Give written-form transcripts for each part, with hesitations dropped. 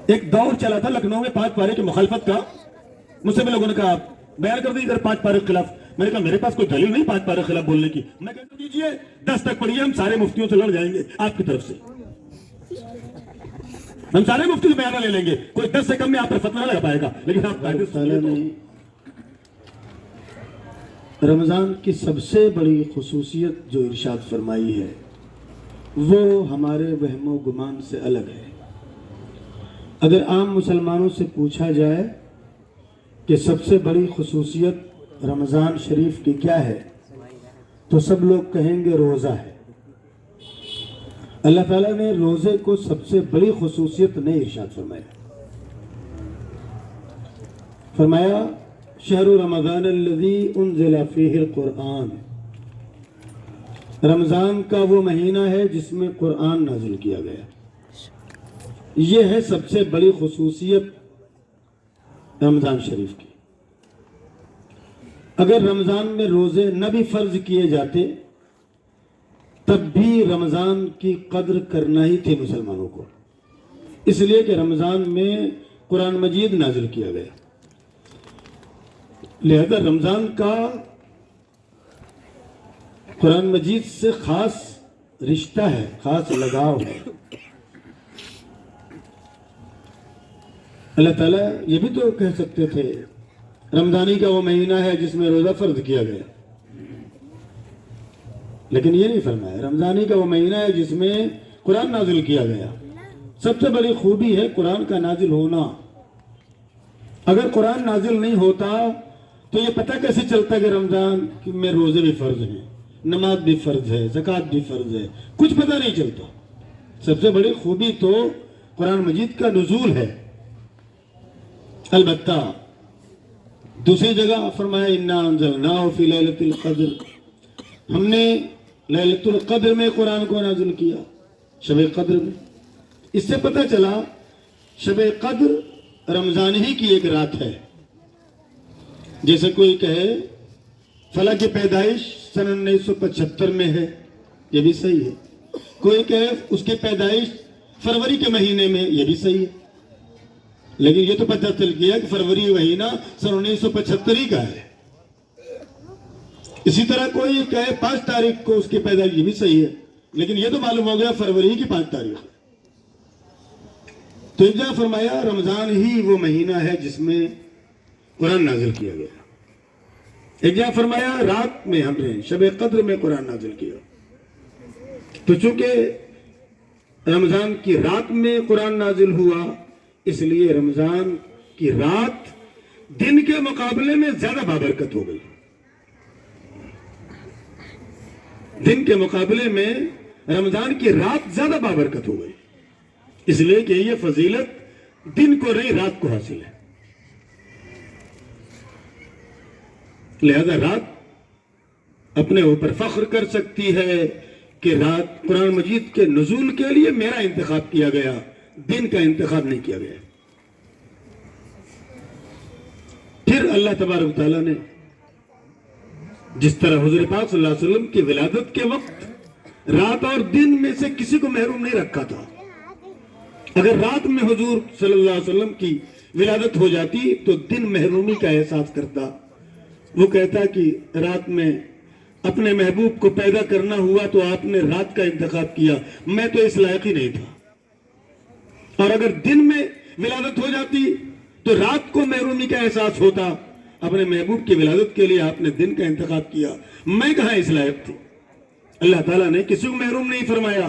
ایک دور چلا تھا لکھنؤ میں 5 پارے کی مخالفت کا. مجھ سے بھی لوگوں نے کہا بیان کر دیجیے 5 پارے کے خلاف. میں نے کہا میرے پاس کوئی دلیل نہیں 5 پارے کے خلاف بولنے کی. میں کہتا دیجیے 10 تک پڑھیے, ہم سارے مفتیوں سے لڑ جائیں گے آپ کی طرف سے. ہم سارے مفتی سے بیانہ لے لیں گے, کوئی 10 سے کم میں آپ پر فتویٰ نہ لگا پائے گا. لیکن آپ تعالیٰ نے رمضان کی سب سے بڑی خصوصیت جو ارشاد فرمائی ہے وہ ہمارے وہم و گمان سے الگ ہے. اگر عام مسلمانوں سے پوچھا جائے کہ سب سے بڑی خصوصیت رمضان شریف کی کیا ہے تو سب لوگ کہیں گے روزہ ہے. اللہ تعالیٰ نے روزے کو سب سے بڑی خصوصیت نہیں ارشاد فرمایا. فرمایا شہر رمضان الذی انزل فیہ القرآن, رمضان کا وہ مہینہ ہے جس میں قرآن نازل کیا گیا. یہ ہے سب سے بڑی خصوصیت رمضان شریف کی. اگر رمضان میں روزے نہ بھی فرض کیے جاتے تب بھی رمضان کی قدر کرنا ہی تھی مسلمانوں کو, اس لیے کہ رمضان میں قرآن مجید نازل کیا گیا. لہذا رمضان کا قرآن مجید سے خاص رشتہ ہے, خاص لگاؤ ہے. اللہ تعالیٰ یہ بھی تو کہہ سکتے تھے رمضانی کا وہ مہینہ ہے جس میں روزہ فرض کیا گیا, لیکن یہ نہیں فرمایا. رمضانی کا وہ مہینہ ہے جس میں قرآن نازل کیا گیا. سب سے بڑی خوبی ہے قرآن کا نازل ہونا. اگر قرآن نازل نہیں ہوتا تو یہ پتہ کیسے چلتا کہ رمضان میں روزے بھی فرض ہیں, نماز بھی فرض ہے, زکوٰۃ بھی فرض ہے, کچھ پتہ نہیں چلتا. سب سے بڑی خوبی تو قرآن مجید کا نزول ہے. البتہ دوسری جگہ فرمایا انا انزلناہ فی لیلۃ القدر, ہم نے لیلۃ القدر میں قرآن کو نازل کیا, شب قدر میں. اس سے پتہ چلا شب قدر رمضان ہی کی ایک رات ہے. جیسے کوئی کہے فلاں کی پیدائش سن 1975 میں ہے, یہ بھی صحیح ہے. کوئی کہے اس کی پیدائش فروری کے مہینے میں, یہ بھی صحیح ہے. لیکن یہ تو پتہ چل گیا کہ فروری مہینہ سن 1975 ہی کا ہے. اسی طرح کوئی کہے 5 تاریخ کو اس کی پیدائش, یہ بھی صحیح ہے. لیکن یہ تو معلوم ہو گیا فروری کی 5 تاریخ. تو ایک جگہ فرمایا رمضان ہی وہ مہینہ ہے جس میں قرآن نازل کیا گیا. ایک جگہ فرمایا رات میں ہم نے شب قدر میں قرآن نازل کیا. تو چونکہ رمضان کی رات میں قرآن نازل ہوا اس لیے رمضان کی رات دن کے مقابلے میں زیادہ بابرکت ہو گئی. دن کے مقابلے میں رمضان کی رات زیادہ بابرکت ہو گئی, اس لیے کہ یہ فضیلت دن کو نہیں رات کو حاصل ہے. لہذا رات اپنے اوپر فخر کر سکتی ہے کہ رات قرآن مجید کے نزول کے لیے میرا انتخاب کیا گیا, دن کا انتخاب نہیں کیا گیا. پھر اللہ تبارک تعالیٰ نے جس طرح حضور پاک صلی اللہ علیہ وسلم کی ولادت کے وقت رات اور دن میں سے کسی کو محروم نہیں رکھا تھا. اگر رات میں حضور صلی اللہ علیہ وسلم کی ولادت ہو جاتی تو دن محرومی کا احساس کرتا. وہ کہتا کہ رات میں اپنے محبوب کو پیدا کرنا ہوا تو آپ نے رات کا انتخاب کیا, میں تو اس لائق ہی نہیں تھا. اور اگر دن میں ولادت ہو جاتی تو رات کو محرومی کا احساس ہوتا, اپنے محبوب کی ولادت کے لیے آپ نے دن کا انتخاب کیا, میں کہاں اس لائق تھی. اللہ تعالیٰ نے کسی کو محروم نہیں فرمایا.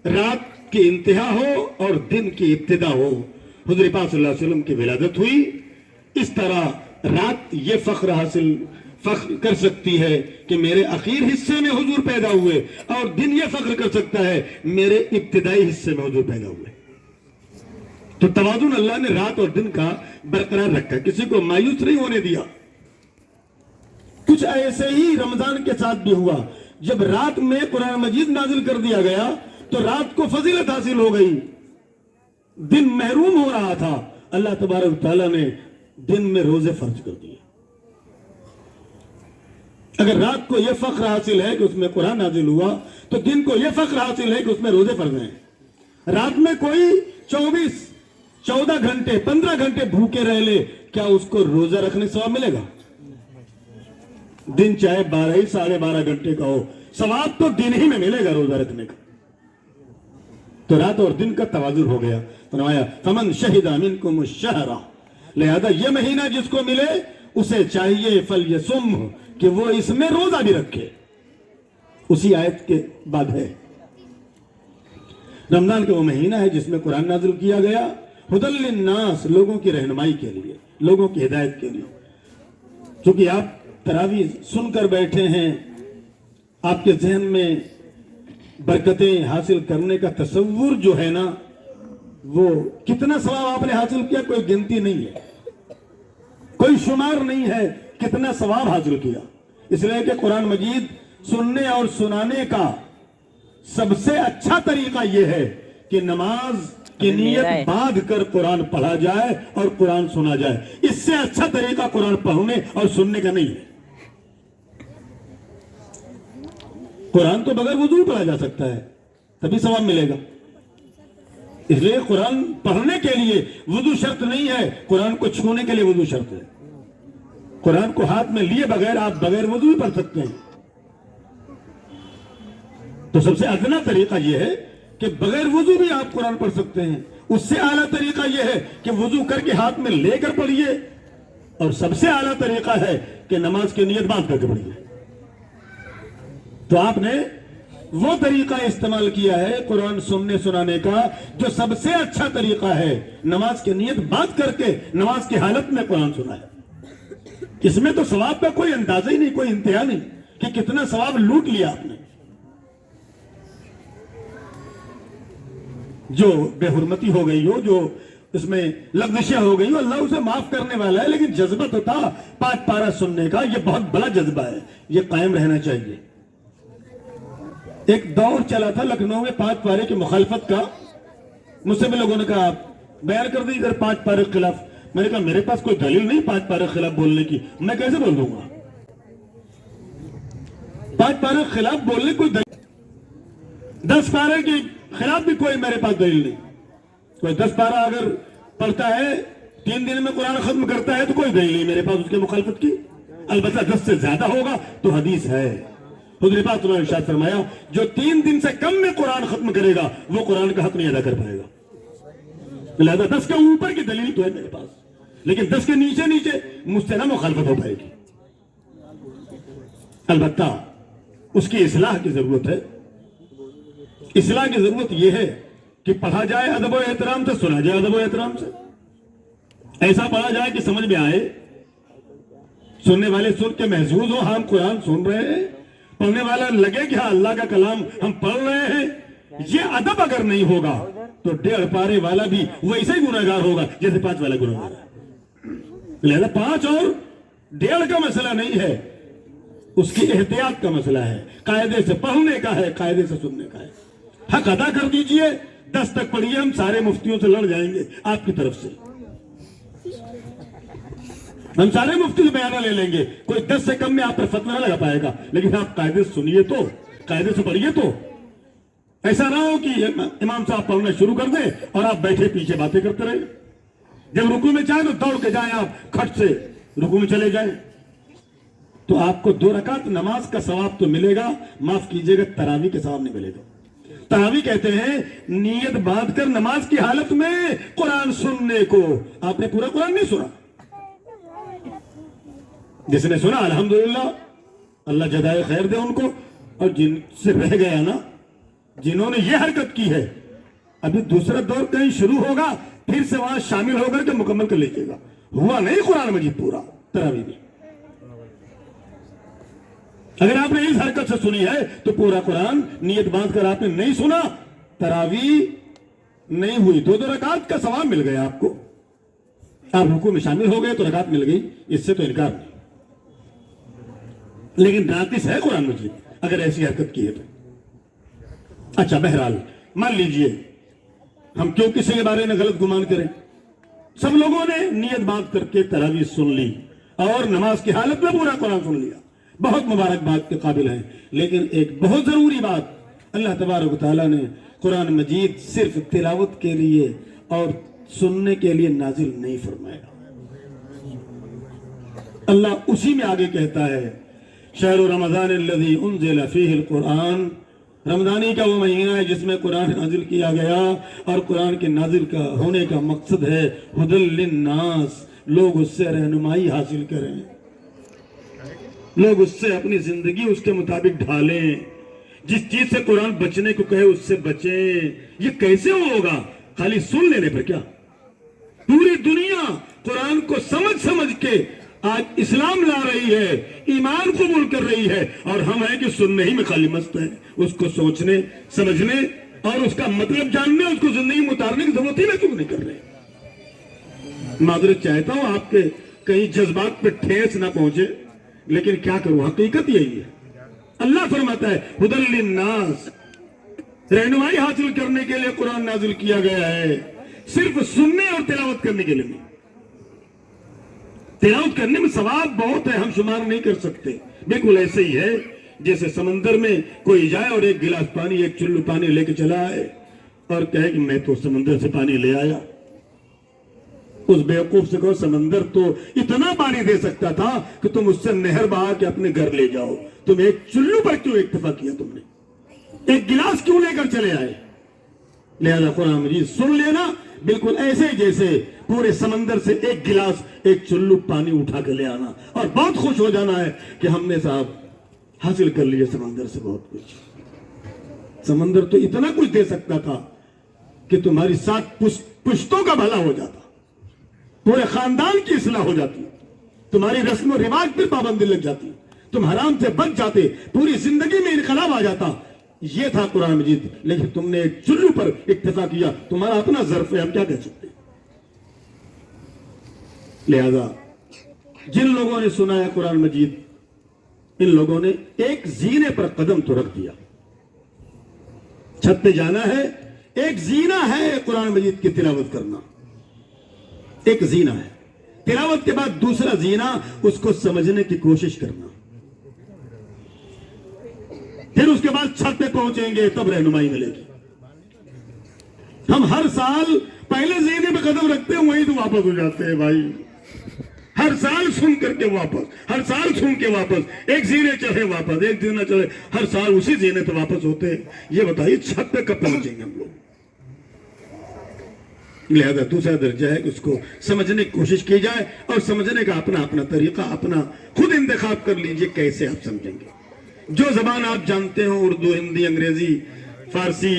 رات کی انتہا ہو اور دن کی ابتدا ہو, حضور پاک صلی اللہ علیہ وسلم کی ولادت ہوئی. اس طرح رات یہ فخر کر سکتی ہے کہ میرے اخیر حصے میں حضور پیدا ہوئے, اور دن یہ فخر کر سکتا ہے میرے ابتدائی حصے میں حضور پیدا ہوئے. تو توازن اللہ نے رات اور دن کا برقرار رکھا, کسی کو مایوس نہیں ہونے دیا. کچھ ایسے ہی رمضان کے ساتھ بھی ہوا. جب رات میں قرآن مجید نازل کر دیا گیا تو رات کو فضیلت حاصل ہو گئی, دن محروم ہو رہا تھا. اللہ تبارک تعالیٰ نے دن میں روزے فرض کر دیے. اگر رات کو یہ فخر حاصل ہے کہ اس میں قرآن نازل ہوا تو دن کو یہ فخر حاصل ہے کہ اس میں روزے فرض ہیں. رات میں کوئی 24 14 घंटे 15 घंटे भूखे रह ले, क्या उसको रोजा रखने का सवाब मिलेगा? दिन चाहे 12 ही 12.5 घंटे का हो, सवाब तो दिन ही में मिलेगा रोजा रखने का। तो रात और दिन का तवाजुर हो गया। फरमाया फमन शहिदा मिनकुम शहरा, लिहाजा ये महीना जिसको मिले उसे चाहिए फल यसुम कि वो इसमें रोजा भी रखे। उसी आयत के बाद है रमजान का वो महीना है जिसमें कुरान नाज़िल किया गया, हुदल लिन्नास, लोगों की रहनुमाई के लिए, लोगों की हिदायत के लिए। क्योंकि आप तरावी सुनकर बैठे हैं, आपके जहन में बरकतें हासिल करने का तसव्वुर जो है ना, वो कितना सवाब आपने हासिल किया कोई गिनती नहीं है, कोई शुमार नहीं है कितना सवाब हासिल किया। इसलिए कि कुरान मजीद सुनने और सुनाने का सबसे अच्छा तरीका यह है कि नमाज की नियत बांध कर कुरान पढ़ा जाए और कुरान सुना जाए। इससे अच्छा तरीका कुरान पढ़ने और सुनने का नहीं है। कुरान तो बगैर वुजू पढ़ा जा सकता है, तभी सवाब मिलेगा। इसलिए कुरान पढ़ने के लिए वुजू शर्त नहीं है, कुरान को छूने के लिए वुजू शर्त है। कुरान को हाथ में लिए बगैर आप बगैर वुजू भी पढ़ सकते हैं। तो सबसे अदना तरीका यह है कि बगैर वुजू भी आप कुरान पढ़ सकते हैं। उससे आला तरीका यह है कि वुजू करके हाथ में लेकर पढ़िए, और सबसे आला तरीका है कि नमाज की नियत बांध करके पढ़िए। तो आपने वो तरीका इस्तेमाल किया है कुरान सुनने सुनाने का जो सबसे अच्छा तरीका है, नमाज की नियत बांध करके नमाज की हालत में कुरान सुना है। इसमें तो सवाब का कोई अंदाजा ही नहीं, कोई इंतहा नहीं कि कितना सवाब लूट लिया आपने। जो बेहुरमती हो गई हो, जो इसमें लग्जिशा हो गई हो, अल्लाह उसे माफ करने वाला है, लेकिन जज्बा तो था पाक पारा सुनने का, यह बहुत बड़ा जज्बा है, यह कायम रहना चाहिए। एक दौर चला था लखनऊ में 5 पारे की मुखालफत का। मुझसे भी लोगों ने कहा बयान कर दी इधर 5 पारे के खिलाफ। मैंने कहा मेरे पास कोई दलील नहीं 5 पारे के खिलाफ बोलने की, मैं कैसे बोल दूंगा? 5 पारे के खिलाफ बोलने कोई दलील, 10 पारे के खिलाफ भी कोई मेरे पास दलील नहीं। कोई 10 पारा अगर पढ़ता है 3 दिन में कुरान खत्म करता है तो कोई दलील नहीं मेरे पास उसके मुखालफत की। अलबत्ता 10 से ज्यादा होगा तो हदीस है। हुज़ूर पाक ने इरशाद फरमाया जो 3 दिन से कम में कुरान खत्म करेगा वो कुरान का हक नहीं अदा कर पाएगा। लिहाजा 10 के ऊपर की दलील तो है मेरे पास, लेकिन 10 के नीचे नीचे मुझसे ना मुखालफत हो पाएगी। अलबत्ता उसकी इस्लाह की जरूरत है। इस्लाह की जरूरत यह है कि पढ़ा जाए अदब और एहतराम से, सुना जाए अदब और एहतराम से। ऐसा पढ़ा जाए कि समझ में आए, सुनने वाले सुन के महसूस हो हम कुरान सुन रहे हैं, पढ़ने वाला लगे कि हाँ अल्लाह का कलाम हम पढ़ रहे हैं। ये अदब अगर नहीं होगा तो 1.5 पारे वाला भी वैसे ही गुनहगार होगा जैसे 5 वाला गुनहगार है। लिहाजा 5 और 1.5 का मसला नहीं है, उसकी एहतियात का मसला है, कायदे से पढ़ने का है, कायदे से सुनने का है। हक अदा कर दीजिए, 10 तक पढ़िए, हम सारे मुफ्तियों से लड़ जाएंगे आपकी तरफ से, हम सारे मुफ्ती से बयाना ले लेंगे, कोई 10 से कम में आप पर फतवा लगा पाएगा। लेकिन आप कायदे से सुनिए तो, कायदे से पढ़िए तो। ऐसा ना हो कि इमाम साहब पढ़ना शुरू कर दें और आप बैठे पीछे बातें करते रहे। जब रुकू में चाहे तो दौड़ के जाएं, आप खट से रुकू में चले जाएं, तो आपको 2 रकात नमाज का सवाब तो मिलेगा, माफ कीजिएगा तरावी के सवाब नहीं मिलेगा। तरावी कहते हैं नियत बांधकर नमाज की हालत में कुरान सुनने को। आपने पूरा कुरान नहीं सुना, जिसने सुना अल्हम्दुलिल्लाह, अल्लाह जज़ाए खैर दे उनको। और जिनसे रह गया ना, जिन्होंने ये हरकत की है, अभी दूसरा दौर कहीं शुरू होगा, फिर से वहां शामिल होकर के मुकम्मल कर लीजिएगा। हुआ नहीं कुरान मजीद पूरा तरावी में। अगर आपने इस हरकत से सुनी है तो पूरा कुरान नियत बांधकर आपने नहीं सुना, तरावी नहीं हुई, 2 रकात का सवाब मिल गया आपको। आप रुकू में शामिल हो गए तो रकात मिल गई, इससे तो इनकार नहीं। लेकिन नाकिस है कुरान मजीद अगर ऐसी हरकत की है तो। अच्छा बहरहाल मान लीजिए, हम क्यों किसी के बारे में गलत गुमान करें। सब लोगों ने नियत बांध करके तरावी सुन ली और नमाज की हालत में पूरा कुरान सुन लिया, बहुत मुबारकबाद के काबिल है। लेकिन एक बहुत जरूरी बात, अल्लाह तबारक व तआला ने कुरान मजीद सिर्फ तिलावत के लिए और सुनने के लिए नाजिल नहीं फरमाया। अल्लाह उसी में आगे कहता है, शहरु रमज़ान अल्लज़ी उन्ज़िला फ़ीहिल कुरान, रमज़ानी का वो महीना है जिसमें कुरान नाजिल किया गया, और कुरान के नाजिल का होने का मकसद है हुदल लिन्नास, लोग उससे रहनुमाई हासिल करें, लोग उससे अपनी जिंदगी उसके मुताबिक ढालें, जिस चीज से कुरान बचने को कहे उससे बचें। ये कैसे होगा खाली सुन लेने पर? क्या पूरी दुनिया कुरान को समझ समझ के आज इस्लाम ला रही है, ईमान कबूल कर रही है, और हम हैं कि सुनने ही में खाली मस्त है, उसको सोचने समझने और उसका मतलब जानने, उसको जिंदगी में उतारने की जरूरत ही क्यों नहीं कर रहे। मादर चाहता हूं आपके कहीं जज्बात पे ठेस ना पहुंचे, लेकिन क्या करूं, हकीकत यही है। अल्लाह फरमाता है हुदल लिन्नास, रहनुमाई हासिल करने के लिए कुरान नाजिल किया गया है, सिर्फ सुनने और तिलावत करने के लिए नहीं। तिलावत करने में सवाब बहुत है, हम शुमार नहीं कर सकते। बिल्कुल ऐसे ही है जैसे समंदर में कोई जाए और एक गिलास पानी, एक चुल्लू पानी लेके चला आए और कहे कि मैं तो समंदर से पानी ले आया। उस बेवकूफ से कहो समंदर तो इतना पानी दे सकता था कि तुम उससे नहर बहा के अपने घर ले जाओ, तुम एक चुल्लू पर क्यों इक्तफा किया, तुमने एक गिलास क्यों लेकर चले आए। लिहाजा कुरान मजीद सुन लेना बिल्कुल ऐसे ही जैसे पूरे समंदर से एक गिलास, एक चुल्लू पानी उठा के ले आना, और बहुत खुश हो जाना है कि हमने साहब हासिल कर लिया समंदर से बहुत कुछ। समंदर तो इतना कुछ दे सकता था कि तुम्हारी 7 पुश्तों का भला हो जाता, पूरे खानदान की इस्लाह हो जाती, तुम्हारी रस्म रिवाज पर पाबंदी लग जाती, तुम हराम से बच जाते, पूरी जिंदगी में इनकलाब आ जाता। ये था कुरान मजीद, लेकिन तुमने एक चुल्लू पर इक्तफा किया, तुम्हारा अपना ज़र्फ है, हम क्या कह सकते। लिहाजा जिन लोगों ने सुना है कुरान मजीद, इन लोगों ने एक जीने पर कदम तो रख दिया। छत पे जाना है, एक जीना है कुरान मजीद की तिलावत करना, एक जीना है। तिलावत के बाद दूसरा जीना उसको समझने की कोशिश करना, फिर उसके बाद छत पे पहुंचेंगे तब रहनुमाई मिलेगी। हम हर साल पहले जीने पे कदम रखते हैं, वहीं तो वापस हो जाते हैं भाई। हर साल सुन करके वापस, हर साल सुन के वापस, एक जीने चढ़े वापस, एक जीना चढ़े, हर साल उसी जीने पे वापस होते हैं। ये बताइए छत पे कब पहुंचेंगे हम लोग। लिहाजा दूसरा दर्जा है कि उसको समझने की कोशिश की जाए, और समझने का अपना अपना तरीका, अपना खुद इंतखाब कर लीजिए कैसे आप समझेंगे। जो जबान आप जानते हो, उर्दू, हिंदी, अंग्रेजी, फारसी,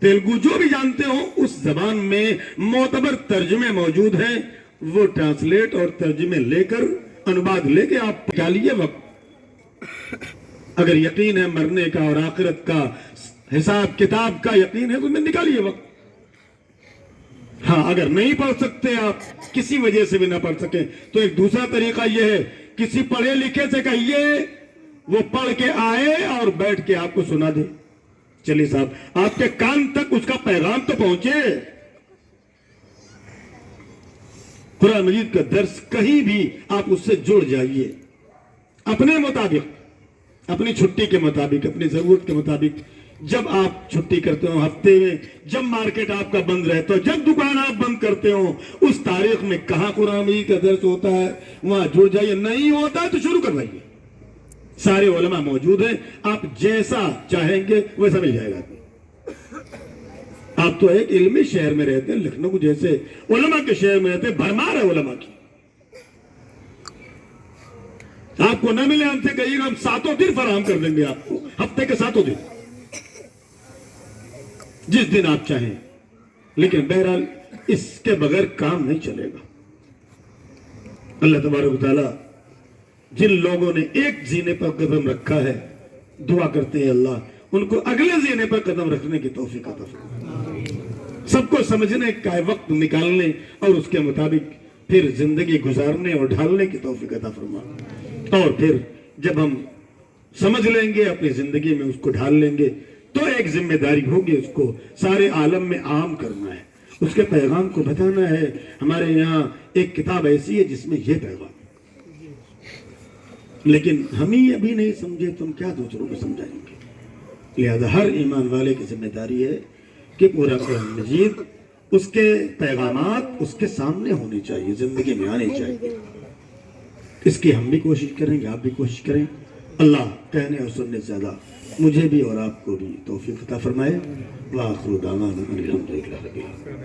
तेलुगु, जो भी जानते हो, उस जबान में मोतबर तर्जुमे मौजूद हैं, वो ट्रांसलेट और तर्जुमे लेकर, अनुवाद लेके आप निकालिए वक्त। अगर यकीन है मरने का और आखिरत का, हिसाब किताब का यकीन है, तो मैं निकालिए वक्त। हाँ, अगर नहीं पढ़ सकते आप, किसी वजह से भी ना पढ़ सके, तो एक दूसरा तरीका यह है, किसी पढ़े लिखे से कहिए वो पढ़ के आए और बैठ के आपको सुना दे। चलिए साहब, आपके कान तक उसका पैगाम तो पहुंचे। कुरान मजीद का दर्स कहीं भी आप उससे जुड़ जाइए, अपने मुताबिक, अपनी छुट्टी के मुताबिक, अपनी जरूरत के मुताबिक। जब आप छुट्टी करते हो हफ्ते में, जब मार्केट आपका बंद रहता हो, जब दुकान आप बंद करते हो, उस तारीख में कहां कुरान मजीद का दर्स होता है, वहां जुड़ जाइए। नहीं होता है तो शुरू करवाइए, सारे उलमा मौजूद हैं, आप जैसा चाहेंगे वैसा मिल जाएगा। आप तो एक इल्मी शहर में रहते हैं, लखनऊ जैसे उलमा के शहर में रहते हैं, भरमार है उलमा की। आपको न मिले हमसे कहिएगा, हम 7 दिन फराहम कर देंगे आपको, हफ्ते के 7 दिन, जिस दिन आप चाहें। लेकिन बहरहाल इसके बगैर काम नहीं चलेगा। अल्लाह तबारक व तआला जिन लोगों ने एक जीने पर कदम रखा है, दुआ करते हैं अल्लाह उनको अगले जीने पर कदम रखने की तौफीक अता फरमाए, सबको समझने का वक्त निकालने और उसके मुताबिक फिर जिंदगी गुजारने और ढालने की तौफीक अता फरमाए। और फिर जब हम समझ लेंगे, अपनी जिंदगी में उसको ढाल लेंगे, तो एक जिम्मेदारी होगी उसको सारे आलम में आम करना है, उसके पैगाम को बताना है। हमारे यहाँ एक किताब ऐसी है जिसमें यह पैगाम, लेकिन हम ही अभी नहीं समझे तो हम क्या दूसरों को समझाएंगे। लिहाजा हर ईमान वाले की जिम्मेदारी है कि पूरा कुरान मजीद اس کے پیغامات اس کے سامنے ہونے چاہیے، زندگی میں آنے چاہیے. اس کی ہم بھی کوشش کریں گے، آپ بھی کوشش کریں. اللہ کہنے اور سننے سے زیادہ مجھے بھی اور آپ کو بھی توفیق عطا فرمائے. وآخر دعوانا ان الحمدللہ رب العالمین.